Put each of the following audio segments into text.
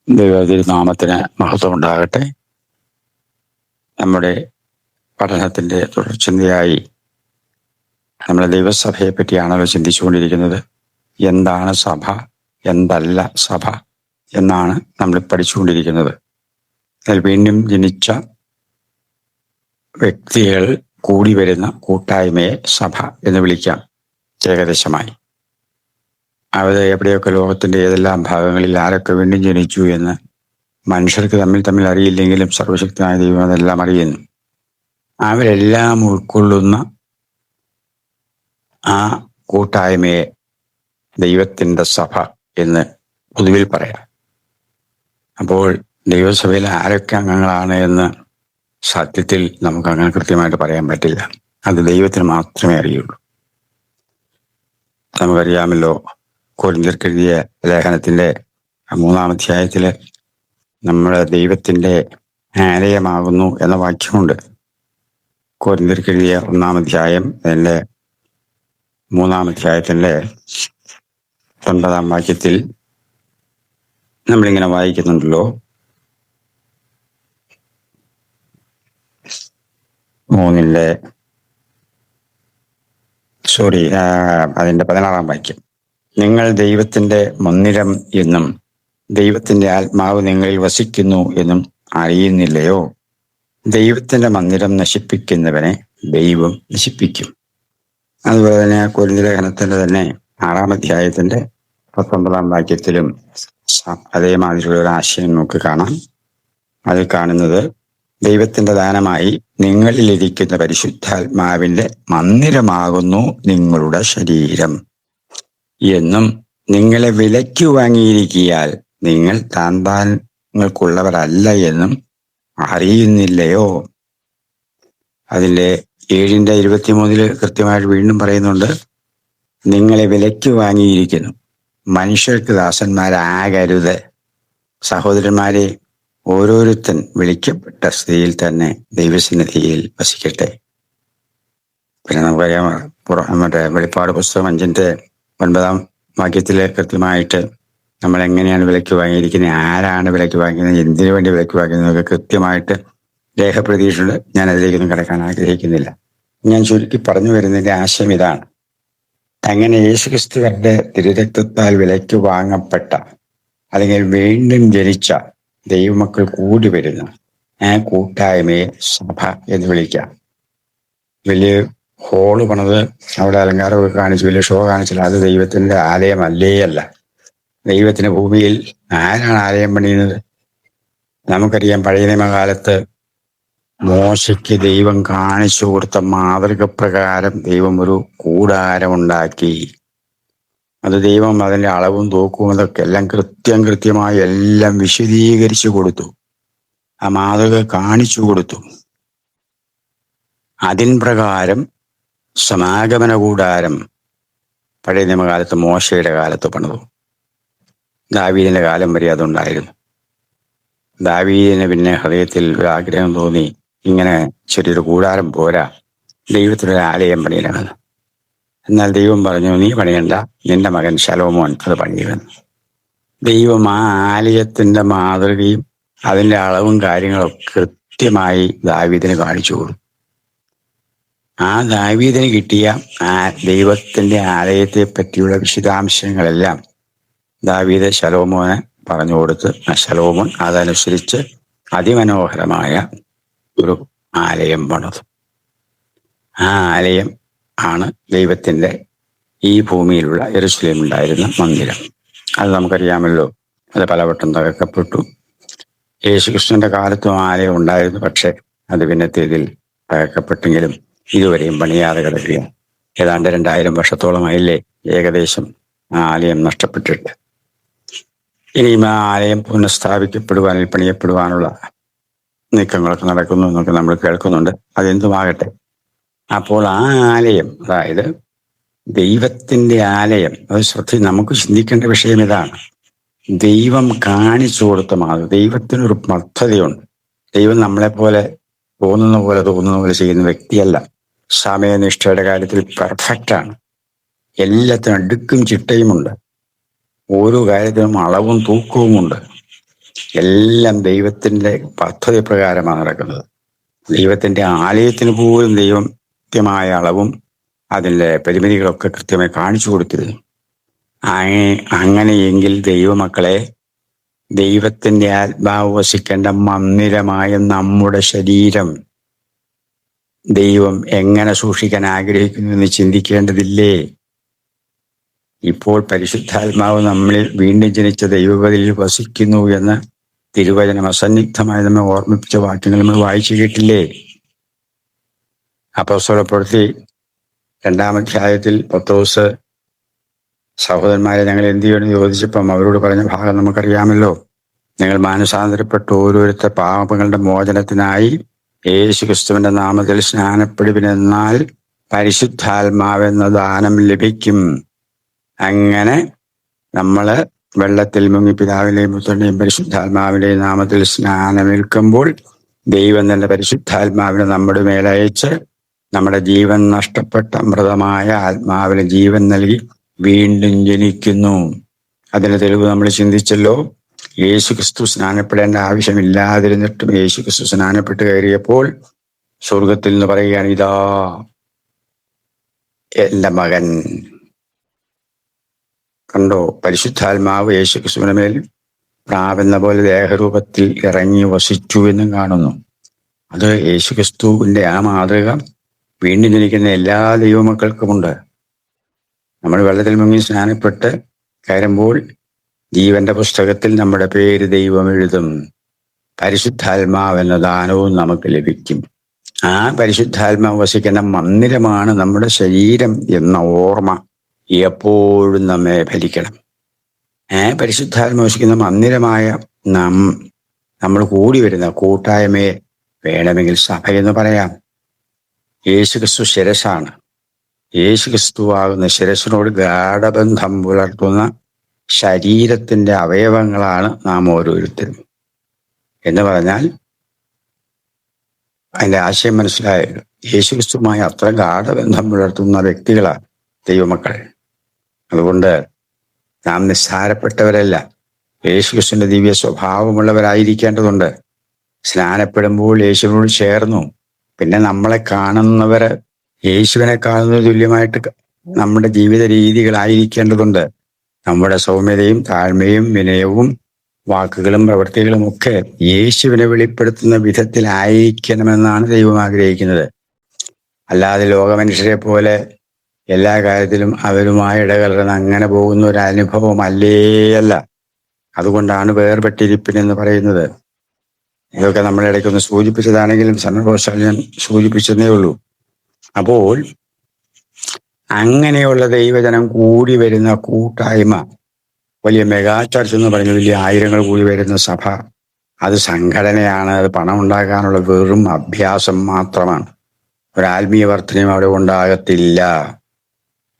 ദൈവതിരുനാമത്തിന് മഹത്വം ഉണ്ടാകട്ടെ. നമ്മുടെ പഠനത്തിന്റെ തുടർചിന്തയായി നമ്മൾ ദൈവസഭയെ പറ്റിയാണല്ലോ ചിന്തിച്ചുകൊണ്ടിരിക്കുന്നത്. എന്താണ് സഭ, എന്തല്ല സഭ എന്നാണ് നമ്മൾ പഠിച്ചുകൊണ്ടിരിക്കുന്നത്. അതിൽ വീണ്ടും ജനിച്ച വ്യക്തികൾ കൂടി വരുന്ന കൂട്ടായ്മയെ സഭ എന്ന് വിളിക്കാം ഏകദേശമായി. അവിടെ എവിടെയൊക്കെ ലോകത്തിന്റെ ഏതെല്ലാം ഭാഗങ്ങളിൽ ആരൊക്കെ വീണ്ടും ജനിച്ചു എന്ന് മനുഷ്യർക്ക് തമ്മിൽ അറിയില്ലെങ്കിലും സർവശക്തനായ ദൈവം അതെല്ലാം അറിയുന്നു. അവരെല്ലാം ഉൾക്കൊള്ളുന്ന ആ കൂട്ടായ്മയെ ദൈവത്തിൻ്റെ സഭ എന്ന് പൊതുവിൽ പറയാം. അപ്പോൾ ദൈവസഭയിൽ ആരൊക്കെ അംഗങ്ങളാണ് എന്ന് സത്യത്തിൽ നമുക്ക് അങ്ങനെ കൃത്യമായിട്ട് പറയാൻ പറ്റില്ല. അത് ദൈവത്തിന് മാത്രമേ അറിയുള്ളൂ. നമുക്കറിയാമല്ലോ, കൊരിന്ത്യർക്കെഴുതിയ ലേഖനത്തിന്റെ 3-ാം അധ്യായത്തില് നമ്മുടെ ദൈവത്തിന്റെ ആലയമാകുന്നു എന്ന വാക്യമുണ്ട്. കൊരിന്ത്യർക്കെഴുതിയ 1-ാം അധ്യായം അതിന്റെ 3-ാം അധ്യായത്തിന്റെ 9-ാം വാക്യത്തിൽ നമ്മളിങ്ങനെ വായിക്കുന്നുണ്ടല്ലോ. അതിന്റെ 16-ാം വാക്യം, നിങ്ങൾ ദൈവത്തിന്റെ മന്ദിരം എന്നും ദൈവത്തിന്റെ ആത്മാവ് നിങ്ങളിൽ വസിക്കുന്നു എന്നും അറിയുന്നില്ലയോ? ദൈവത്തിന്റെ മന്ദിരം നശിപ്പിക്കുന്നവനെ ദൈവം നശിപ്പിക്കും. അതുപോലെ തന്നെ കൊരിന്ത്യ ലേഖനത്തിന്റെ തന്നെ 6-ാം അധ്യായത്തിന്റെ 19-ാം വാക്യത്തിലും അതേമാതിരിയുള്ള ഒരു ആശയം നമുക്ക് കാണാം. അതിൽ കാണുന്നത്, ദൈവത്തിന്റെ ദാനമായി നിങ്ങളിലിരിക്കുന്ന പരിശുദ്ധാത്മാവിന്റെ മന്ദിരമാകുന്നു നിങ്ങളുടെ ശരീരം എന്നും നിങ്ങളെ വിലയ്ക്ക് വാങ്ങിയിരിക്കിയാൽ നിങ്ങൾ താന്താങ്ങൾക്കുള്ളവരല്ല എന്നും അറിയുന്നില്ലയോ? അതിന്റെ 7-ന്റെ 23 കൃത്യമായിട്ട് വീണ്ടും പറയുന്നുണ്ട്, നിങ്ങളെ വിലയ്ക്ക് വാങ്ങിയിരിക്കുന്നു, മനുഷ്യർക്ക് ദാസന്മാരാകരുത്. സഹോദരന്മാരെ, ഓരോരുത്തൻ വിളിക്കപ്പെട്ട സ്ഥിതിയിൽ തന്നെ ദൈവസന്നിധിയിൽ വസിക്കട്ടെ. പിന്നെ നമുക്കറിയാം, വെളിപ്പാട് പുസ്തകം 5-ന്റെ 9-ാം വാക്യത്തിലെ കൃത്യമായിട്ട് നമ്മൾ എങ്ങനെയാണ് വിലയ്ക്ക് വാങ്ങിയിരിക്കുന്നത്, ആരാണ് വിലയ്ക്ക് വാങ്ങിക്കുന്നത്, എന്തിനു വേണ്ടി വിലയ്ക്ക് വാങ്ങിക്കുന്നതൊക്കെ കൃത്യമായിട്ട് രേഖപ്പെടുത്തിയിട്ടുണ്ട്. ഞാൻ അതിലേക്കൊന്നും കിടക്കാൻ ആഗ്രഹിക്കുന്നില്ല. ഞാൻ ചുരുക്കി പറഞ്ഞു വരുന്നതിന്റെ ആശയം ഇതാണ്. അങ്ങനെ യേശുക്രിസ്തുവിന്റെ തിരുരക്തത്താൽ വിലയ്ക്ക് വാങ്ങപ്പെട്ട അല്ലെങ്കിൽ വീണ്ടും ജനിച്ച ദൈവമക്കൾ കൂടി വരുന്ന ആ കൂട്ടായ്മയെ സഭ എന്ന് വിളിക്കാം. വലിയ ഹോള് പണിത് അവിടെ അലങ്കാരമൊക്കെ കാണിച്ച് വലിയ ഷോ കാണിച്ചില്ല. അത് ദൈവത്തിന്റെ ആലയമല്ലേ അല്ല. ദൈവത്തിന്റെ ഭൂമിയിൽ ആരാണ് ആലയം പണിയുന്നത്? നമുക്കറിയാം, പഴയ നിയമകാലത്ത് മോശയ്ക്ക് ദൈവം കാണിച്ചു കൊടുത്ത മാതൃക പ്രകാരം ദൈവം ഒരു കൂടാരമുണ്ടാക്കി. അത് ദൈവം അതിന്റെ അളവും തൂക്കവും അതൊക്കെ എല്ലാം കൃത്യമായി എല്ലാം വിശദീകരിച്ചു കൊടുത്തു. ആ മാതൃക കാണിച്ചു കൊടുത്തു. അതിൻ പ്രകാരം സമാഗമന കൂടാരം പഴയ നിയമകാലത്ത് മോശയുടെ കാലത്ത് പണിതു. ദാവീദിന്റെ കാലം വരെ അതുണ്ടായിരുന്നു. ദാവീദിന് പിന്നെ ഹൃദയത്തിൽ ഒരു ആഗ്രഹം തോന്നി, ഇങ്ങനെ ചെറിയൊരു കൂടാരം പോരാ, ദൈവത്തിനൊരു ആലയം പണിയണമെന്ന്. എന്നാൽ ദൈവം പറഞ്ഞു, നീ പണിയണ്ട, നിന്റെ മകൻ ശലോമോൻ അത് പണിയുമെന്ന്. ദൈവം ആ ആലയത്തിന്റെ മാതൃകയും അതിന്റെ അളവും കാര്യങ്ങളും കൃത്യമായി ദാവീദിന് കാണിച്ചു കൊടുത്തു. ആ ദാവീദിന് കിട്ടിയ ആ ദൈവത്തിന്റെ ആലയത്തെ പറ്റിയുള്ള വിശദാംശങ്ങളെല്ലാം ദാവീദ് ശലോമോന് പറഞ്ഞു കൊടുത്ത് ആ ശലോമോൻ അതനുസരിച്ച് അതിമനോഹരമായ ഒരു ആലയം പണിതു. ആ ആലയം ആണ് ദൈവത്തിന്റെ ഈ ഭൂമിയിലുള്ള യെരൂശലേമിൽ ഉണ്ടായിരുന്ന മന്ദിരം. അത് നമുക്കറിയാമല്ലോ, അത് പലവട്ടം തകർക്കപ്പെട്ടു. യേശുക്രിസ്തുവിന്റെ കാലത്തും ആലയം ഉണ്ടായിരുന്നു, പക്ഷെ അത് പിന്നത്തേതിൽ തകർക്കപ്പെട്ടെങ്കിലും ഇതുവരെയും പണിയാതെ കിടക്കുകയാണ്. ഏതാണ്ട് 2000 വർഷത്തോളമായില്ലേ ഏകദേശം ആ ആലയം നഷ്ടപ്പെട്ടിട്ട്. ഇനിയും ആ ആലയം പുനഃസ്ഥാപിക്കപ്പെടുവാൻ, പണിയപ്പെടുവാനുള്ള നീക്കങ്ങളൊക്കെ നടക്കുന്നു എന്നൊക്കെ നമ്മൾ കേൾക്കുന്നുണ്ട്. അതെന്തുമാകട്ടെ, അപ്പോൾ ആ ആലയം, അതായത് ദൈവത്തിന്റെ ആലയം, അത് നമുക്ക് ചിന്തിക്കേണ്ട വിഷയം ഇതാണ്. ദൈവം കാണിച്ചു കൊടുത്ത ദൈവത്തിനൊരു പദ്ധതിയുണ്ട്. ദൈവം നമ്മളെപ്പോലെ തോന്നുന്ന പോലെ ചെയ്യുന്ന വ്യക്തിയല്ല. സമയനിഷ്ഠയുടെ കാര്യത്തിൽ പെർഫെക്റ്റാണ്. എല്ലാത്തിനും അടുക്കും ചിട്ടയുമുണ്ട്. ഓരോ കാര്യത്തിനും അളവും തൂക്കവുമുണ്ട്. എല്ലാം ദൈവത്തിൻ്റെ പദ്ധതി പ്രകാരമാണ് നടക്കുന്നത്. ദൈവത്തിൻ്റെ ആലയത്തിന് പോലും ദൈവം കൃത്യമായ അളവും അതിൻ്റെ പരിമിതികളൊക്കെ കൃത്യമായി കാണിച്ചു കൊടുത്തിരുന്നു. അങ്ങനെയെങ്കിൽ ദൈവമക്കളെ, ദൈവത്തിൻ്റെ ആത്മാവ് വസിക്കേണ്ട മന്ദിരമായ നമ്മുടെ ശരീരം ദൈവം എങ്ങനെ സൂക്ഷിക്കാൻ ആഗ്രഹിക്കുന്നു എന്ന് ചിന്തിക്കേണ്ടതില്ലേ? ഇപ്പോൾ പരിശുദ്ധാത്മാവ് നമ്മളിൽ വീണ്ടും ജനിച്ച ദൈവപതിയിൽ വസിക്കുന്നു എന്ന് തിരുവചനം അസന്നിഗ്ധമായി നമ്മെ ഓർമ്മിപ്പിച്ച വാക്യങ്ങൾ നമ്മൾ വായിച്ചു കേട്ടില്ലേ? അപ്പോസ്തലപ്രവൃത്തി 2-ാം അധ്യായത്തിൽ പത്രോസ് സഹോദരന്മാരെ ഞങ്ങൾ എന്ത് ചെയ്യണമെന്ന് ചോദിച്ചപ്പം അവരോട് പറഞ്ഞ ഭാഗം നമുക്കറിയാമല്ലോ. നിങ്ങൾ മാനസാന്തരപ്പെട്ട് ഓരോരുത്തർ പാപങ്ങളുടെ മോചനത്തിനായി യേശു ക്രിസ്തുവിന്റെ നാമത്തിൽ സ്നാനപ്പെടുവിനെന്നാൽ പരിശുദ്ധാത്മാവെന്ന ദാനം ലഭിക്കും. അങ്ങനെ നമ്മൾ വെള്ളത്തിൽ മുങ്ങി പിതാവിന്റെയും പുത്രന്റെയും പരിശുദ്ധാത്മാവിന്റെയും നാമത്തിൽ സ്നാനമേൽക്കുമ്പോൾ ദൈവം തന്നെ പരിശുദ്ധാത്മാവിനെ നമ്മുടെ മേലയച്ച് നമ്മുടെ ജീവൻ നഷ്ടപ്പെട്ട മൃതമായ ആത്മാവിന് ജീവൻ നൽകി വീണ്ടും ജനിക്കുന്നു. അതിന് തെളിവ് നമ്മൾ ചിന്തിച്ചല്ലോ. യേശു ക്രിസ്തു സ്നാനപ്പെടേണ്ട ആവശ്യമില്ലാതിരുന്നിട്ടും യേശു ക്രിസ്തു സ്നാനപ്പെട്ട് കയറിയപ്പോൾ സ്വർഗത്തിൽ നിന്ന് പറയുകയാണ്, ഇതാ എൻ്റെ മകൻ. കണ്ടോ, പരിശുദ്ധാത്മാവ് യേശു ക്രിസ്തുവിന്റെ മേൽ പ്രാവെന്ന പോലെ ദേഹരൂപത്തിൽ ഇറങ്ങി വസിച്ചു എന്നും കാണുന്നു. അത് യേശു ക്രിസ്തുവിന്റെ ആ മാതൃക വീണ്ടും ജനിക്കുന്ന എല്ലാ ദൈവമക്കൾക്കുമുണ്ട്. നമ്മൾ വെള്ളത്തിൽ മുങ്ങി സ്നാനപ്പെട്ട് കയറുമ്പോൾ ജീവന്റെ പുസ്തകത്തിൽ നമ്മുടെ പേര് ദൈവം എഴുതും. പരിശുദ്ധാത്മാവെന്ന ദാനവും നമുക്ക് ലഭിക്കും. ആ പരിശുദ്ധാത്മാവ് വസിക്കുന്ന മന്ദിരമാണ് നമ്മുടെ ശരീരം എന്ന ഓർമ്മ എപ്പോഴും നമ്മെ ഭരിക്കണം. പരിശുദ്ധാത്മാവ് വസിക്കുന്ന മന്ദിരമായ നമ്മൾ കൂടി വരുന്ന കൂട്ടായ്മയെ വേണമെങ്കിൽ സഭയെന്ന് പറയാം. യേശുക്രിസ്തു ശിരസ്സാണ്. യേശുക്രിസ്തുവാകുന്ന ശിരസ്സിനോട് ഗാഢബന്ധം പുലർത്തുന്ന ശരീരത്തിന്റെ അവയവങ്ങളാണ് നാം ഓരോരുത്തരും. എന്ന് പറഞ്ഞാൽ അതിന്റെ ആശയം മനസ്സിലായല്ലോ. യേശുക്രിസ്തുവുമായി അത്ര ഗാഢബന്ധം പുലർത്തുന്ന വ്യക്തികളാണ് ദൈവമക്കൾ. അതുകൊണ്ട് നാം നിസ്സാരപ്പെട്ടവരല്ല, യേശുക്രിസ്തുവിന്റെ ദിവ്യ സ്വഭാവമുള്ളവരായിരിക്കേണ്ടതുണ്ട്. സ്നാനപ്പെടുമ്പോൾ യേശുവിനോട് ചേർന്നു. പിന്നെ നമ്മളെ കാണുന്നവര് യേശുവിനെ കാണുന്നത് തുല്യമായിട്ട് നമ്മുടെ ജീവിത രീതികളായിരിക്കേണ്ടതുണ്ട്. നമ്മുടെ സൗമ്യതയും താഴ്മയും വിനയവും വാക്കുകളും പ്രവൃത്തികളും ഒക്കെ യേശുവിനെ വെളിപ്പെടുത്തുന്ന വിധത്തിലായിരിക്കണമെന്നാണ് ദൈവം ആഗ്രഹിക്കുന്നത്. അല്ലാതെ ലോകമനുഷ്യരെ പോലെ എല്ലാ കാര്യത്തിലും അവരുമായി ഇടകലർന്ന് അങ്ങനെ പോകുന്ന ഒരു അനുഭവം അല്ല. അതുകൊണ്ടാണ് വേർപെട്ടിരിപ്പിനെന്ന് പറയുന്നത്. ഇതൊക്കെ നമ്മുടെ ഇടയ്ക്കൊന്ന് സൂചിപ്പിച്ചതാണെങ്കിലും സന്ദർഭവശാൽ ഞാൻ സൂചിപ്പിച്ചതേ ഉള്ളൂ. അപ്പോൾ അങ്ങനെയുള്ള ദൈവജനം കൂടി വരുന്ന കൂട്ടായ്മ, വലിയ മെഗാ ചർച്ച് എന്ന് പറഞ്ഞ വലിയ ആയിരങ്ങൾ കൂടി വരുന്ന സഭ, അത് സംഘടനയാണ്. അത് പണം ഉണ്ടാക്കാനുള്ള വെറും അഭ്യാസം മാത്രമാണ്. ഒരു ആത്മീയ വർധനയും അവിടെ ഉണ്ടാകത്തില്ല.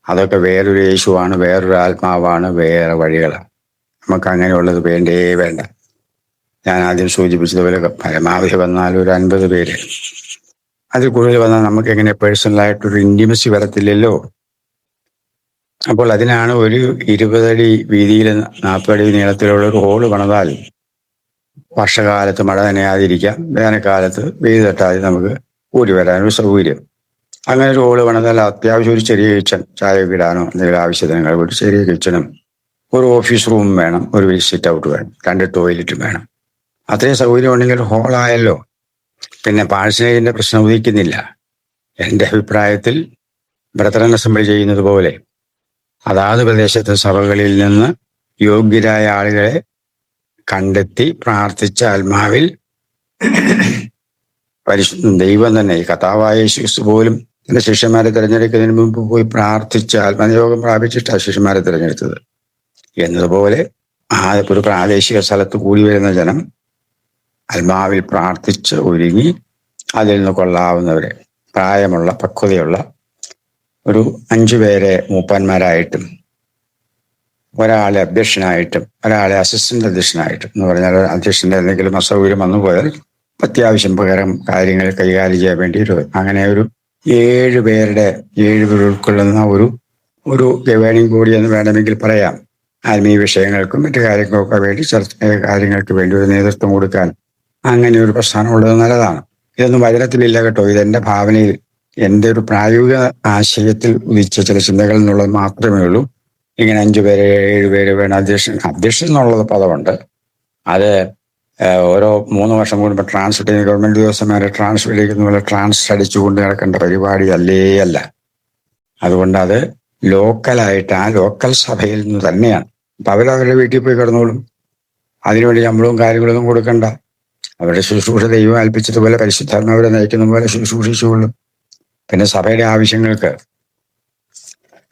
അതൊക്കെ വേറൊരു യേശുവാണ്, വേറൊരു ആത്മാവാണ്, വേറെ വഴികളാണ്. നമുക്ക് അങ്ങനെയുള്ളത് വേണ്ട. ഞാൻ ആദ്യം സൂചിപ്പിച്ചതുപോലെ പരമാവധി വന്നാൽ ഒരു 50 പേര്. അതിൽ കൂടുതൽ വന്നാൽ നമുക്ക് എങ്ങനെ പേഴ്സണലായിട്ടൊരു ഇന്റിമസി വരത്തില്ലല്ലോ. അപ്പോൾ അതിനാണ് ഒരു 20 അടി വീതിയിൽ 40 അടി നീളത്തിലുള്ള ഒരു ഹോള് പണിതാൽ വർഷകാലത്ത് മഴ നനയാതിരിക്കാം, വേനൽക്കാലത്ത് വെയിൽ തട്ടാതെ നമുക്ക് കൂടി വരാനൊരു സൗകര്യം. അങ്ങനെ ഒരു ഹോള് പണിതാൽ അത്യാവശ്യം ഒരു ചെറിയ കിച്ചൺ, ചായ ഇടാനോ എന്തെങ്കിലും ആവശ്യത്തിന് ഒരു ചെറിയ കിച്ചണും, ഒരു ഓഫീസ് റൂമും വേണം, ഒരു സിറ്റ് ഔട്ട് വേണം, 2 ടോയ്ലറ്റും വേണം. അത്രയും സൗകര്യം ഉണ്ടെങ്കിൽ ഹോളായല്ലോ. പിന്നെ പാഴ്സനേജിന്റെ പ്രശ്നം ഉദിക്കുന്നില്ല. എൻ്റെ അഭിപ്രായത്തിൽ ബ്രദറൻ അസംബ്ലി ചെയ്യുന്നത് പോലെ അതാത് പ്രദേശത്തെ സഭകളിൽ നിന്ന് യോഗ്യരായ ആളുകളെ കണ്ടെത്തി പ്രാർത്ഥിച്ച ആത്മാവിൽ ദൈവം തന്നെ, ഈ കർത്താവായ യേശു പോലും തന്റെ ശിഷ്യന്മാരെ തിരഞ്ഞെടുക്കുന്നതിന് മുമ്പ് പോയി പ്രാർത്ഥിച്ച് ആത്മനിയോഗം പ്രാപിച്ചിട്ടാണ് ശിഷ്യന്മാരെ തിരഞ്ഞെടുത്തത്. എന്നതുപോലെ ഒരു പ്രാദേശിക സ്ഥലത്ത് കൂടി വരുന്ന ജനം ആത്മാവിൽ പ്രാർത്ഥിച്ച് ഒരുങ്ങി അതിൽ നിന്ന് കൊള്ളാവുന്നവരെ, പ്രായമുള്ള പക്വതയുള്ള ഒരു 5 പേരെ മൂപ്പന്മാരായിട്ടും ഒരാളെ അധ്യക്ഷനായിട്ടും ഒരാളെ അസിസ്റ്റന്റ് അധ്യക്ഷനായിട്ടും എന്ന് പറഞ്ഞാൽ അധ്യക്ഷന്റെ എന്തെങ്കിലും അസൗകര്യം വന്നു പോയാൽ അത്യാവശ്യം പകരം കാര്യങ്ങൾ കൈകാര്യം ചെയ്യാൻ വേണ്ടി അങ്ങനെ ഒരു 7 പേർ ഉൾക്കൊള്ളുന്ന ഒരു ഗവേണിംഗ് ബോഡി എന്ന് വേണമെങ്കിൽ പറയാം. ആത്മീയ വിഷയങ്ങൾക്കും മറ്റു കാര്യങ്ങൾക്കൊക്കെ വേണ്ടി കാര്യങ്ങൾക്ക് വേണ്ടി ഒരു നേതൃത്വം കൊടുക്കാൻ അങ്ങനെ ഒരു പ്രസ്ഥാനം ഉള്ളത് നല്ലതാണ്. ഇതൊന്നും വചനത്തിലില്ല കേട്ടോ. ഇതെന്റെ ഭാവനയിൽ, എൻ്റെ ഒരു പ്രായോഗിക ആശയത്തിൽ ഉദിച്ച ചില ചിന്തകൾ എന്നുള്ളത് മാത്രമേ ഉള്ളൂ. ഇങ്ങനെ 5 പേര് 7 പേര് വേണം അധ്യക്ഷൻ എന്നുള്ള പദമുണ്ട്. അത് ഓരോ 3 വർഷം കൂടുമ്പോൾ ട്രാൻസ്ഫർ ചെയ്യുന്ന ഗവൺമെന്റ് ഉദ്യോഗസ്ഥന്മാരെ ട്രാൻസ്ഫർ ചെയ്യുന്ന പോലെ ട്രാൻസ്ഫർ അടിച്ചുകൊണ്ട് നടക്കേണ്ട പരിപാടി അല്ല. അതുകൊണ്ട് അത് ലോക്കലായിട്ട് ആ ലോക്കൽ സഭയിൽ നിന്ന് തന്നെയാണ്. അപ്പൊ അവരവരുടെ വീട്ടിൽ പോയി കിടന്നോളും. അതിനുവേണ്ടി ശമ്പളവും കാര്യങ്ങളൊന്നും കൊടുക്കണ്ട. അവരുടെ ശുശ്രൂഷ ദൈവം ഏൽപ്പിച്ചതുപോലെ പരിശുദ്ധാത്മാവരെ നയിക്കുന്ന പോലെ ശുശ്രൂഷിച്ചുകൊള്ളും. പിന്നെ സഭയുടെ ആവശ്യങ്ങൾക്ക്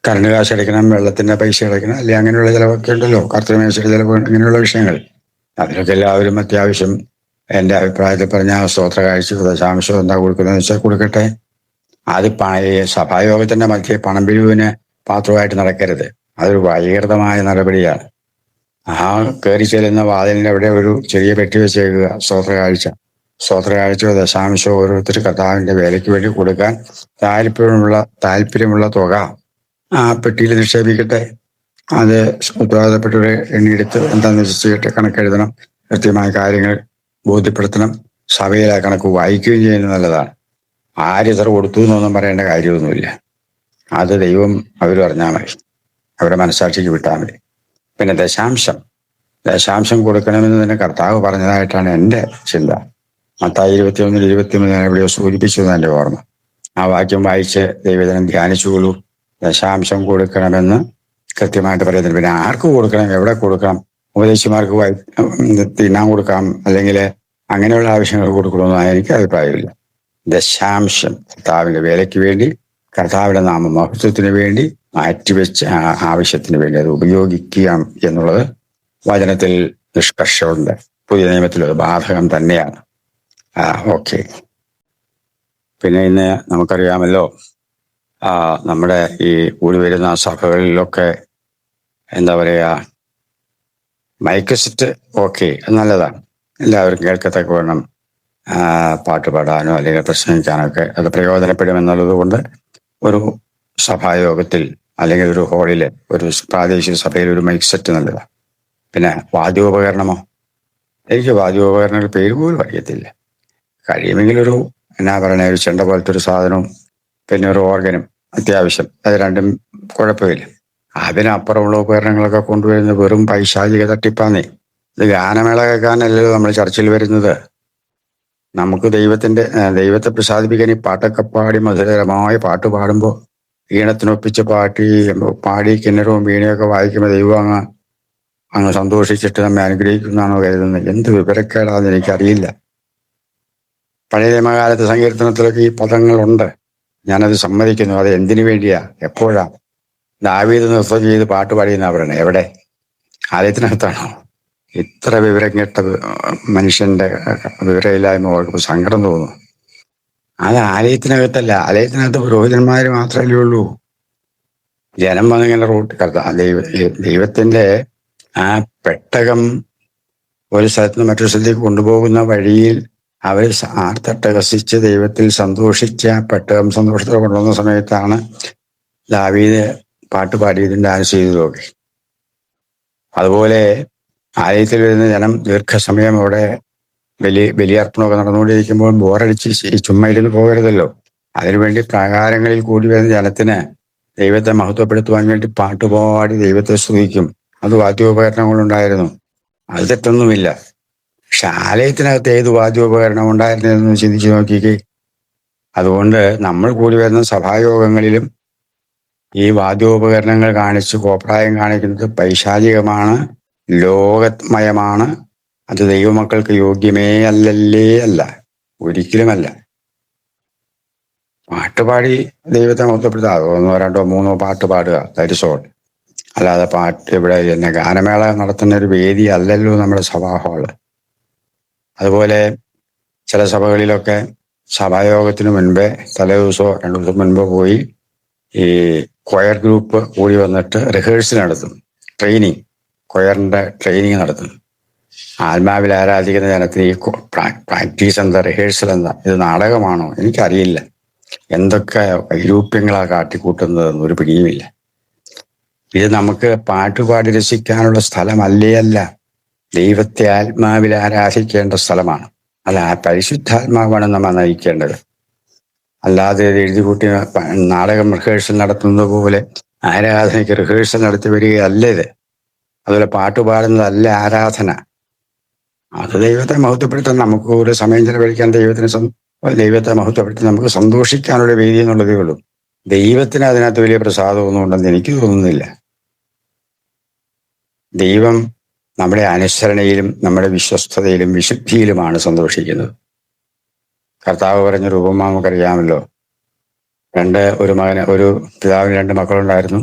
കറണ്ട് കാശ് അടയ്ക്കണം, വെള്ളത്തിന്റെ പൈസ അടയ്ക്കണം, അല്ലെ അങ്ങനെയുള്ള ചിലവൊക്കെ ഉണ്ടല്ലോ, കർത്തൃമേശയുടെ ചിലവ്, അങ്ങനെയുള്ള വിഷയങ്ങൾ. അതിനൊക്കെ എല്ലാവരും അത്യാവശ്യം എൻ്റെ അഭിപ്രായത്തിൽ പറഞ്ഞ സ്തോത്ര കാഴ്ച ദശാംശം എന്താ കൊടുക്കുന്നതെന്ന് വെച്ചാൽ കൊടുക്കട്ടെ. അത് സഭായോഗത്തിന്റെ മധ്യേ പണം പിരിവിന് പാത്രമായിട്ട് നടക്കരുത്. അതൊരു വൈകൃതമായ നടപടിയാണ്. ആ കയറി ചെല്ലുന്ന വാതിലിന്റെ അവിടെ ഒരു ചെറിയ പെട്ടി വെച്ചേക്കുക, സ്തോത്ര കാഴ്ചയോ ദശാംശമോ ഓരോരുത്തർ കർത്താവിന്റെ വേലയ്ക്ക് വേണ്ടി കൊടുക്കാൻ താല്പര്യമുള്ള തുക ആ പെട്ടിയിൽ നിക്ഷേപിക്കട്ടെ. അത് ഉത്തരവാദപ്പെട്ടവരെ എണ്ണിയെടുത്ത് എന്താണെന്ന് വെച്ച് ചെയ്യട്ടെ. കണക്കെഴുതണം, കൃത്യമായ കാര്യങ്ങൾ ബോധ്യപ്പെടുത്തണം. സഭയിൽ ആ കണക്ക് വായിക്കുകയും ചെയ്യുന്നത് നല്ലതാണ്. ആര് ഇത്ര കൊടുത്തു എന്നൊന്നും പറയേണ്ട കാര്യമൊന്നുമില്ല. അത് ദൈവം അവർ പറഞ്ഞാൽ മതി, അവരുടെ മനസ്സാക്ഷിക്ക് വിട്ടാൽ മതി. പിന്നെ ദശാംശം കൊടുക്കണമെന്ന് തന്നെ കർത്താവ് പറഞ്ഞതായിട്ടാണ് എൻ്റെ ചിന്ത. മത്തായി 21:23 ഞാൻ എവിടെയോ സൂചിപ്പിച്ചത് എൻ്റെ ഓർമ്മ. ആ വാക്യം വായിച്ച് ദൈവജനം ധ്യാനിച്ചുകൊള്ളൂ. ദശാംശം കൊടുക്കണമെന്ന് കൃത്യമായിട്ട് പറയുന്നത്. പിന്നെ ആർക്ക് കൊടുക്കണം, എവിടെ കൊടുക്കണം, ഉപദേശിമാർക്ക് തിന്നാൻ കൊടുക്കാം, അല്ലെങ്കിൽ അങ്ങനെയുള്ള ആവശ്യങ്ങൾ കൊടുക്കണമെന്ന് എനിക്ക് അഭിപ്രായമില്ല. ദശാംശം കർത്താവിന്റെ വേലയ്ക്ക് വേണ്ടി, കർത്താവിന്റെ നാമമഹത്വത്തിന് വേണ്ടി മാറ്റിവെച്ച ആവശ്യത്തിന് വേണ്ടി അത് ഉപയോഗിക്കുക എന്നുള്ളത് വചനത്തിൽ നിഷ്കർഷമുണ്ട്. പുതിയ നിയമത്തിൽ അത് ബാധകം തന്നെയാണ്. ഓക്കെ. പിന്നെ ഇന്ന് നമുക്കറിയാമല്ലോ, നമ്മുടെ ഈ കൂടി വരുന്ന സഭകളിലൊക്കെ എന്താ പറയുക, മൈക്ക് സെറ്റ് ഓക്കെ, നല്ലതാണ്. എല്ലാവരും കേൾക്കത്തക്ക വേണം പാട്ട് പാടാനോ അല്ലെങ്കിൽ പ്രസംഗിക്കാനൊക്കെ അത് പ്രയോജനപ്പെടുമെന്നുള്ളത് കൊണ്ട് ഒരു സഭായോഗത്തിൽ അല്ലെങ്കിൽ ഒരു ഹാളില് ഒരു പ്രാദേശിക സഭയിൽ ഒരു മൈക്ക് സെറ്റ് നല്ലതാണ്. പിന്നെ വാദ്യോപകരണമോ, എനിക്ക് വാദ്യോപകരണങ്ങളുടെ പേര് പോലും അറിയത്തില്ല. കഴിയുമെങ്കിൽ ഒരു ഒരു ചെണ്ട പോലത്തെ ഒരു സാധനവും പിന്നെ ഒരു ഓർഗനും അത്യാവശ്യം, അത് രണ്ടും കുഴപ്പമില്ല. അതിനപ്പുറമുള്ള ഉപകരണങ്ങളൊക്കെ കൊണ്ടുവരുന്നത് വെറും പൈശാചിക തട്ടിപ്പാന്നേ. ഇത് ഗാനമേള കേൾക്കാനല്ലല്ലോ നമ്മൾ ചർച്ചിൽ വരുന്നത്. നമുക്ക് ദൈവത്തെ പ്രസാദിപ്പിക്കാൻ ഈ പാട്ടൊക്കെ പാടി മധുരകരമായ പാട്ട് പാടുമ്പോൾ ഈണത്തിനൊപ്പിച്ച് പാടി കിന്നരവും വീണയൊക്കെ വായിക്കുമ്പോൾ ദൈവം അങ്ങ് സന്തോഷിച്ചിട്ട് നമ്മെ അനുഗ്രഹിക്കുന്നതാണോ കരുതുന്നത്? എന്ത് വിവരക്കേടാന്ന് എനിക്കറിയില്ല. പഴയ നിയമകാലത്ത് സങ്കീർത്തനത്തിലൊക്കെ ഈ പദങ്ങളുണ്ട്, ഞാനത് സമ്മതിക്കുന്നു. അത് എന്തിനു വേണ്ടിയാ, എപ്പോഴാ? ദാവീദ് നൃത്തം ചെയ്ത് പാട്ട് പാടിയെന്നാ പറയുന്നത്. എവിടെ? ആലയത്തിനകത്താണോ? ഇത്ര വിവരം കേട്ട മനുഷ്യന്റെ വിവരമില്ലായ്മ ഓർക്കുമ്പോൾ സങ്കടം തോന്നുന്നു. അത് ആലയത്തിനകത്തല്ല, ആലയത്തിനകത്ത് പുരോഹിതന്മാര് മാത്രമല്ലേ ഉള്ളൂ. ജനം വന്നിങ്ങനെ ദൈവത്തിന്റെ ആ പെട്ടകം ഒരു സ്ഥലത്ത് നിന്ന് മറ്റൊരു സ്ഥലത്തേക്ക് കൊണ്ടുപോകുന്ന വഴിയിൽ അവർ ആർത്തട്ടഹസിച്ച് ദൈവത്തിൽ സന്തോഷിച്ച പെട്ടകം സന്തോഷത്തോടെ കൊണ്ടുവന്ന സമയത്താണ് ദാവീദ് പാട്ട് പാടിയതും ഡാൻസ് ചെയ്തതുമൊക്കെ. അതുപോലെ ആലയത്തിൽ വരുന്ന ജനം ദീർഘസമയം അവിടെ ബലിയർപ്പണമൊക്കെ നടന്നുകൊണ്ടിരിക്കുമ്പോൾ ബോറടിച്ച് ചുമ്മാ ഇരുന്ന് പോകരുതല്ലോ. അതിനുവേണ്ടി പ്രാകാരങ്ങളിൽ കൂടി വരുന്ന ജനത്തിന് ദൈവത്തെ മഹത്വപ്പെടുത്തുവാൻ വേണ്ടി പാട്ടുപാടി ദൈവത്തെ സ്തുതിക്കും. അത് വാദ്യോപകരണങ്ങളുണ്ടായിരുന്നു, അത് തെറ്റൊന്നുമില്ല. പക്ഷെ ആലയത്തിനകത്ത് ഏത് വാദ്യോപകരണം ഉണ്ടായിരുന്നതെന്ന് ചിന്തിച്ചു നോക്കിക്കേ. അതുകൊണ്ട് നമ്മൾ കൂടി വരുന്ന സഭായോഗങ്ങളിലും ഈ വാദ്യോപകരണങ്ങൾ കാണിച്ച് കോപ്രായം കാണിക്കുന്നത് പൈശാചികമാണ്, ലോകമയമാണ്. അത് ദൈവമക്കൾക്ക് യോഗ്യമേ അല്ല, ഒരിക്കലുമല്ല. പാട്ടുപാടി ദൈവത്തെ മഹത്വപ്പെടുത്തുക, അതോ 1, 2, 3 പാട്ട് പാടുക, ദരിസോൾ. അല്ലാതെ ഇവിടെ ഗാനമേള നടത്തുന്ന ഒരു വേദി അല്ലല്ലോ നമ്മുടെ സഭാ ഹാള്. അതുപോലെ ചില സഭകളിലൊക്കെ സഭായോഗത്തിന് മുൻപേ തലേദിവസമോ 2 ദിവസം മുൻപോ പോയി ഈ കൊയർ ഗ്രൂപ്പ് കൂടി വന്നിട്ട് റിഹേഴ്സൽ നടത്തും, കൊയറിന്റെ ട്രെയിനിങ് നടത്തും. ആത്മാവിൽ ആരാധിക്കുന്ന ജനത്തിന് ഈ പ്രാക്ടീസ് എന്താ, റിഹേഴ്സൽ എന്താ? ഇത് നാടകമാണോ? എനിക്കറിയില്ല. എന്തൊക്കെ വൈരൂപ്യങ്ങളാ കാട്ടിക്കൂട്ടുന്നതെന്ന് ഒരു പിടിയുമില്ല. ഇത് നമുക്ക് പാട്ടുപാടി രസിക്കാനുള്ള സ്ഥലമല്ലേ അല്ല. ദൈവത്തെ ആത്മാവിൽ ആരാധിക്കേണ്ട സ്ഥലമാണ്. അല്ല, ആ പരിശുദ്ധാത്മാവാണ് നമ്മെ നയിക്കേണ്ടത്. അല്ലാതെ ഇത് എഴുതി കൂട്ടി നാടകം റിഹേഴ്സൽ നടത്തുന്നത് പോലെ ആരാധനയ്ക്ക് റിഹേഴ്സൽ നടത്തി വരികയല്ല ഇത്. അതുപോലെ പാട്ടുപാടുന്നതല്ല ആരാധന. അത് ദൈവത്തെ മഹത്വപ്പെടുത്താൻ നമുക്ക് ഒരു സമയം ചെലവഴിക്കാൻ ദൈവത്തെ മഹത്വപ്പെടുത്തി നമുക്ക് സന്തോഷിക്കാനുള്ള വേദി എന്നുള്ളതേ ഉള്ളൂ. ദൈവത്തിന് അതിനകത്ത് വലിയ പ്രസാദമൊന്നും ഉണ്ടെന്ന് എനിക്ക് തോന്നുന്നില്ല. ദൈവം നമ്മുടെ അനുസരണയിലും നമ്മുടെ വിശ്വസ്തതയിലും വിശുദ്ധിയിലുമാണ് സന്തോഷിക്കുന്നത്. കർത്താവ് പറഞ്ഞ രൂപം നമുക്കറിയാമല്ലോ. ഒരു പിതാവിന് 2 മക്കളുണ്ടായിരുന്നു.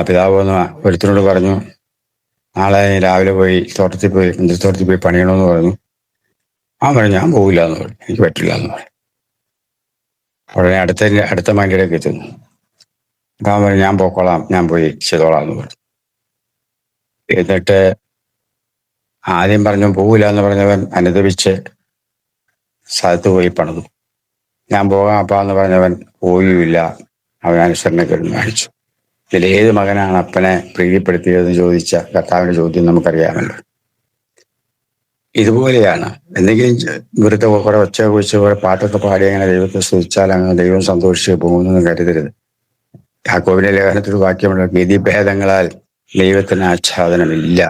പിതാവ് വന്ന് ഒരുത്തനോട് പറഞ്ഞു, നാളെ രാവിലെ പോയി തോട്ടത്തിൽ പോയി പണിയണമെന്ന് പറഞ്ഞു. അവൻ പറഞ്ഞു, ഞാൻ പോകില്ല എന്ന് പറഞ്ഞു, എനിക്ക് പറ്റില്ല എന്ന് പറഞ്ഞു. ഉടനെ അടുത്ത മകനിലേക്ക് എത്തുന്നു. അവൻ പറഞ്ഞു, ഞാൻ പോയിക്കോളാം, ഞാൻ പോയി ചെയ്തോളാം എന്ന് പറഞ്ഞു. എന്നിട്ട് ആദ്യം പറഞ്ഞു പോകില്ല എന്ന് പറഞ്ഞവൻ അനുദപിച്ച് സ്ഥലത്ത് പോയി പണിതു. ഞാൻ പോകാം അപ്പാ എന്ന് പറഞ്ഞവൻ പോയുമില്ല. അവൻ അനുസരണക്കേട് കാണിച്ചു. ഇതിലേത് മകനാണ് അപ്പനെ പ്രീതിപ്പെടുത്തിയതെന്ന് ചോദിച്ച കർത്താവിന്റെ ചോദ്യം നമുക്കറിയാമല്ലോ. ഇതുപോലെയാണ്. എന്തെങ്കിലും വെറുതെ കുറെ ഒച്ച കുറിച്ച് കുറെ പാട്ടൊക്കെ പാടി അങ്ങനെ ദൈവത്തെ സ്തുതിച്ചാൽ അങ്ങനെ ദൈവം സന്തോഷിച്ച് പോകുമെന്നൊന്നും കരുതരുത്. യാക്കോബിന്റെ ലേഖനത്തിൽ വാക്യമുള്ള വിധിഭേദങ്ങളാൽ ദൈവത്തിന് ആച്ഛാദനമില്ല.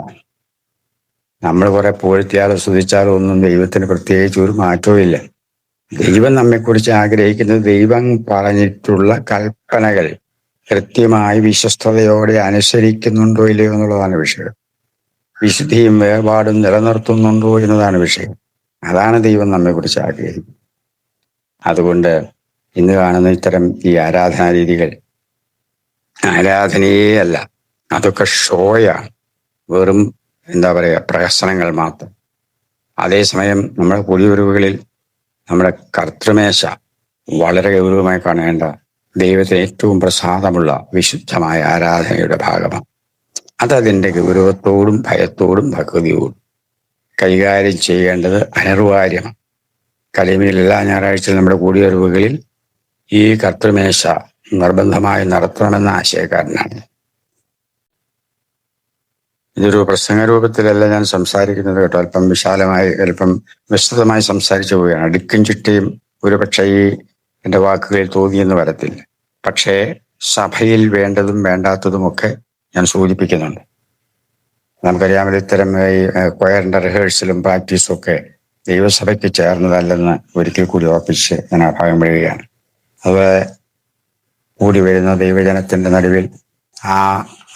നമ്മൾ കുറെ പൂഴ്ത്തിയാലോ സ്തുതിച്ചാലോ ഒന്നും ദൈവത്തിന് പ്രത്യേകിച്ച് ഒരു മാറ്റവും ഇല്ല. ദൈവം നമ്മെക്കുറിച്ച് ആഗ്രഹിക്കുന്നത് ദൈവം പറഞ്ഞിട്ടുള്ള കൽപ്പനകൾ കൃത്യമായി വിശ്വസ്തയോടെ അനുസരിക്കുന്നുണ്ടോ ഇല്ലയോ എന്നുള്ളതാണ് വിഷയം. വിശുദ്ധിയും വേർപാടും നിലനിർത്തുന്നുണ്ടോ എന്നതാണ് വിഷയം. അതാണ് ദൈവം നമ്മെക്കുറിച്ച് ആഗ്രഹിക്കുന്നത്. അതുകൊണ്ട് ഇന്ന് കാണുന്ന ഇത്തരം ഈ ആരാധനാ രീതികൾ ആരാധനയേ അല്ല, അതൊക്കെ ഷോയാണ്, വെറും പ്രഹസനങ്ങൾ മാത്രം. അതേസമയം നമ്മുടെ കുടിയുരുവുകളിൽ നമ്മുടെ കർത്തൃമേശ വളരെ ഗൗരവമായി കാണേണ്ട ദൈവത്തിന് ഏറ്റവും പ്രസാദമുള്ള വിശുദ്ധമായ ആരാധനയുടെ ഭാഗമാണ്. അതതിൻ്റെ ഗൗരവത്തോടും ഭയത്തോടും ഭക്തിയോടും കൈകാര്യം ചെയ്യേണ്ടത് അനിവാര്യമാണ്. കലമിൽ എല്ലാ ഞായറാഴ്ചയും നമ്മുടെ കുടിയുരുവുകളിൽ ഈ കർത്തൃമേശ നിർബന്ധമായി നടത്തണമെന്ന ആശയക്കാരനാണ്. ഇതൊരു പ്രസംഗ രൂപത്തിലല്ല ഞാൻ സംസാരിക്കുന്നത് കേട്ടോ. അല്പം വിശാലമായി അല്പം വിശദമായി സംസാരിച്ചു പോവുകയാണ്. അടുക്കും ചിട്ടയും ഒരുപക്ഷെ ഈ എൻ്റെ വാക്കുകളിൽ തോന്നിയെന്ന് വരത്തില്ല. പക്ഷേ സഭയിൽ വേണ്ടതും വേണ്ടാത്തതുമൊക്കെ ഞാൻ സൂചിപ്പിക്കുന്നുണ്ട്. നമുക്കറിയാമല്ലോ, ഇത്തരം ഈ കൊയറിൻ്റെ റിഹേഴ്സലും പ്രാക്ടീസും ഒക്കെ ദൈവസഭയ്ക്ക് ചേർന്നതല്ലെന്ന് ഒരിക്കൽ കൂടി ഉറപ്പിച്ച് ഞാൻ ആ ഭാഗം വിടുകയാണ്. അതുപോലെ കൂടി വരുന്ന ദൈവജനത്തിൻ്റെ നടുവിൽ ആ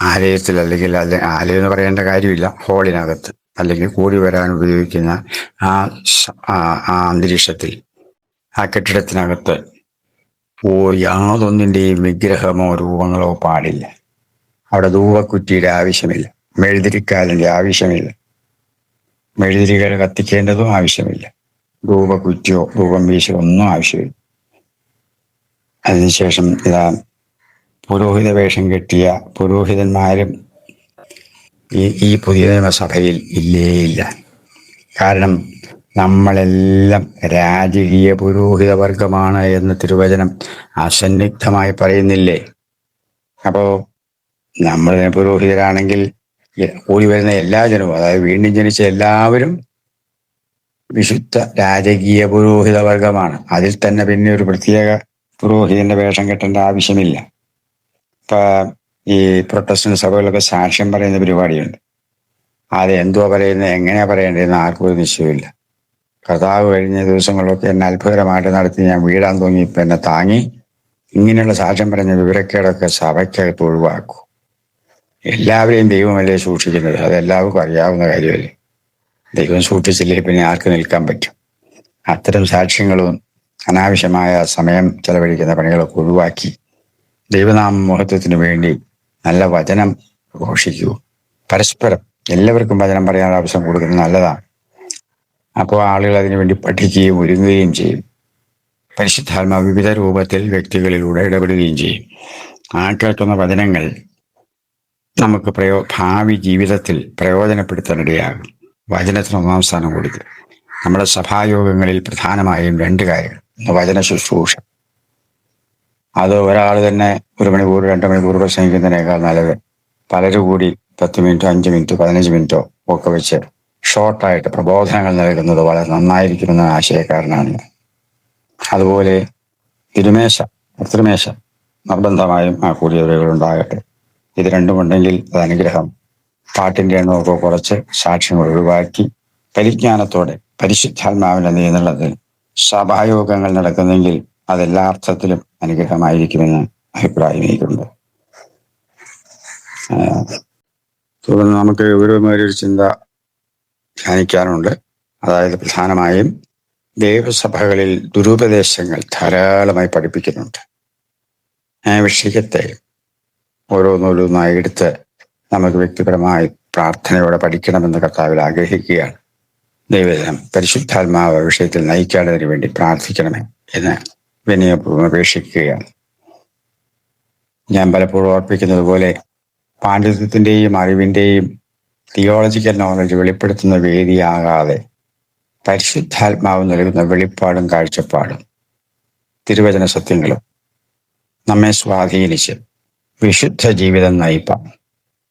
ആലയത്തിൽ, അല്ലെങ്കിൽ ആലയം എന്ന് പറയേണ്ട കാര്യമില്ല, ഹാളിനകത്ത് അല്ലെങ്കിൽ കൂടി വരാൻ ഉപയോഗിക്കുന്ന ആ അന്തരീക്ഷത്തിൽ, ആ കെട്ടിടത്തിനകത്ത് യാതൊന്നിൻ്റെയും വിഗ്രഹമോ രൂപങ്ങളോ പാടില്ല. അവിടെ ധൂപക്കുറ്റിയുടെ ആവശ്യമില്ല, മെഴുതിരിക്കാലിൻ്റെ ആവശ്യമില്ല, മെഴുതിരികൾ കത്തിക്കേണ്ടതും ആവശ്യമില്ല, ധൂപക്കുറ്റിയോ ധൂപം വീശോ ഒന്നും ആവശ്യമില്ല. അതിനുശേഷം പുരോഹിത വേഷം കെട്ടിയ പുരോഹിതന്മാരും ഈ പുതിയ നിയമസഭയിൽ ഇല്ല. കാരണം നമ്മളെല്ലാം രാജകീയ പുരോഹിത വർഗമാണ് എന്ന് തിരുവചനം അസന്നിഗ്ധമായി പറയുന്നില്ലേ? അപ്പോൾ നമ്മൾ പുരോഹിതരാണെങ്കിൽ കൂടി വരുന്ന എല്ലാ ജനവും, അതായത് വീണ്ടും ജനിച്ച എല്ലാവരും വിശുദ്ധ രാജകീയ പുരോഹിത വർഗമാണ്. അതിൽ തന്നെ പിന്നെ ഒരു പ്രത്യേക പുരോഹിതന്റെ വേഷം കെട്ടേണ്ട ആവശ്യമില്ല. ഈ പ്രൊട്ടസ്റ്റന്റ് സഭകളിലൊക്കെ സാക്ഷ്യം പറയുന്ന പരിപാടിയുണ്ട്. അത് എന്തുവാ പറയുന്നത്, എങ്ങനെയാ പറയേണ്ടതെന്ന് ആർക്കും ഒരു നിശ്ചയമില്ല. കർത്താവ് കഴിഞ്ഞ ദിവസങ്ങളിലൊക്കെ എന്നെ അത്ഭുതകരമായിട്ട് നടത്തി ഞാൻ വീഴാൻ തോന്നി, ഇപ്പം എന്നെ താങ്ങി. ഇങ്ങനെയുള്ള സാക്ഷ്യം പറഞ്ഞ വിവരക്കേടൊക്കെ സഭയ്ക്കകത്ത് ഒഴിവാക്കൂ. എല്ലാവരെയും ദൈവമല്ലേ സൂക്ഷിക്കുന്നത്, അതെല്ലാവർക്കും അറിയാവുന്ന കാര്യമല്ലേ. ദൈവം സൂക്ഷിച്ചില്ലേ പിന്നെ ആർക്ക് നിൽക്കാൻ പറ്റും? അത്തരം സാക്ഷ്യങ്ങളും അനാവശ്യമായ സമയം ചെലവഴിക്കുന്ന പണികളൊക്കെ ഒഴിവാക്കി ദൈവനാമ മഹത്വത്തിന് വേണ്ടി നല്ല വചനം ഘോഷിക്കൂ. പരസ്പരം എല്ലാവർക്കും വചനം പറയാനുള്ള അവസരം കൊടുക്കുന്നത് നല്ലതാണ്. അപ്പോൾ ആളുകൾ അതിനുവേണ്ടി പഠിക്കുകയും ഒരുങ്ങുകയും ചെയ്യും. പരിശുദ്ധാത്മാവ് വിവിധ രൂപത്തിൽ വ്യക്തികളിലൂടെ ഇടപെടുകയും ചെയ്യും. ആ കേൾക്കുന്ന വചനങ്ങൾ നമുക്ക് ഭാവി ജീവിതത്തിൽ പ്രയോജനപ്പെടുത്താനിടയാകും. വചനത്തിന് 1-ാം സ്ഥാനം കൊടുക്കുക. നമ്മുടെ സഭായോഗങ്ങളിൽ പ്രധാനമായും 2 കാര്യങ്ങൾ. വചന ശുശ്രൂഷ, അത് ഒരാൾ തന്നെ 1 മണിക്കൂർ 2 മണിക്കൂർ പ്രസംഗിക്കുന്നതിനേക്കാൾ നല്ലത് പലരും കൂടി 10 മിനിറ്റോ 5 മിനിറ്റോ 15 മിനിറ്റോ ഒക്കെ വെച്ച് ഷോർട്ടായിട്ട് പ്രബോധനങ്ങൾ നൽകുന്നത് വളരെ നന്നായിരിക്കുമെന്ന ആശയക്കാരനാണ് ഞാൻ. അതുപോലെ കർത്തൃമേശ നിർബന്ധമായും ആ കൂടിയവരുകൾ ഉണ്ടാകട്ടെ. ഇത് രണ്ടുമുണ്ടെങ്കിൽ അത് അനുഗ്രഹം. പാട്ടിന്റെ എണ്ണമൊക്കെ കുറച്ച് സാക്ഷ്യങ്ങൾ ഒഴിവാക്കി പരിജ്ഞാനത്തോടെ പരിശുദ്ധാത്മാവിന്റെ നിയന്ത്രണത്തിൽ സഭായോഗങ്ങൾ നടക്കുന്നെങ്കിൽ അതെല്ലാ അർത്ഥത്തിലും അനുഗ്രഹമായിരിക്കുമെന്ന് അഭിപ്രായം എനിക്കുണ്ട്. തുടർന്ന് നമുക്ക് ഗൗരവമായൊരു ചിന്ത ധ്യാനിക്കാനുണ്ട്. അതായത് പ്രധാനമായും ദൈവസഭകളിൽ ദുരുപദേശങ്ങൾ ധാരാളമായി പഠിപ്പിക്കുന്നുണ്ട്. ആ വിഷയത്തെ ഓരോന്നോരോന്നായി എടുത്ത് നമുക്ക് വ്യക്തിപരമായി പ്രാർത്ഥനയോടെ പഠിക്കണമെന്ന് കർത്താവിൽ ആഗ്രഹിക്കുകയാണ്. ദൈവജനം പരിശുദ്ധാത്മാവ് വിഷയത്തിൽ നയിക്കേണ്ടതിന് വേണ്ടി പ്രാർത്ഥിക്കണമേ എന്ന് വിനയപൂർവ്വം അപേക്ഷിക്കുകയാണ്. ഞാൻ പലപ്പോഴും ഓർപ്പിക്കുന്നത് പോലെ പാണ്ഡിത്യത്തിൻ്റെയും അറിവിൻ്റെയും തിയോളജിക്കൽ നോളജ് വെളിപ്പെടുത്തുന്ന വേദിയാകാതെ പരിശുദ്ധാത്മാവ് നൽകുന്ന വെളിപ്പാടും കാഴ്ചപ്പാടും തിരുവചന സത്യങ്ങളും നമ്മെ സ്വാധീനിച്ച് വിശുദ്ധ ജീവിതം നയിപ്പാൻ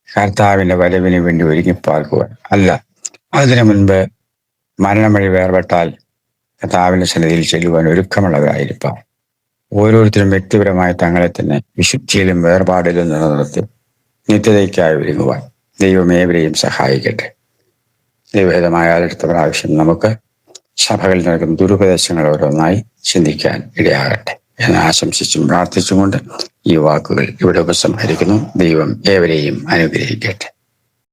കർത്താവിൻ്റെ വരവിന് വേണ്ടി ഒരുങ്ങിപ്പാർക്കുവാൻ അല്ല, അതിനു മുൻപ് മരണം വഴി വേർപെട്ടാൽ കർത്താവിൻ്റെ സന്നിധിയിൽ ചെല്ലുവാൻ ഒരുക്കമുള്ളവരായിരിക്കാം. ഓരോരുത്തരും വ്യക്തിപരമായി തങ്ങളെ തന്നെ വിശുദ്ധിയിലും വേർപാടിലും നിലനിർത്തി നിത്യതയ്ക്കായി ഒരുങ്ങുവാൻ ദൈവമേവരെയും സഹായിക്കട്ടെ. ദൈവഹിതമായാൽ അടുത്ത പ്രാവശ്യം നമുക്ക് സഭകളിൽ നടക്കുന്ന ദുരുപദേശങ്ങൾ ഓരോന്നായി ചിന്തിക്കാൻ ഇടയാകട്ടെ എന്ന് ആശംസിച്ചും പ്രാർത്ഥിച്ചുകൊണ്ട് ഈ വാക്കുകൾ ഇവിടെ ഉപസംഹരിക്കുന്നു. ദൈവം ഏവരെയും അനുഗ്രഹിക്കട്ടെ.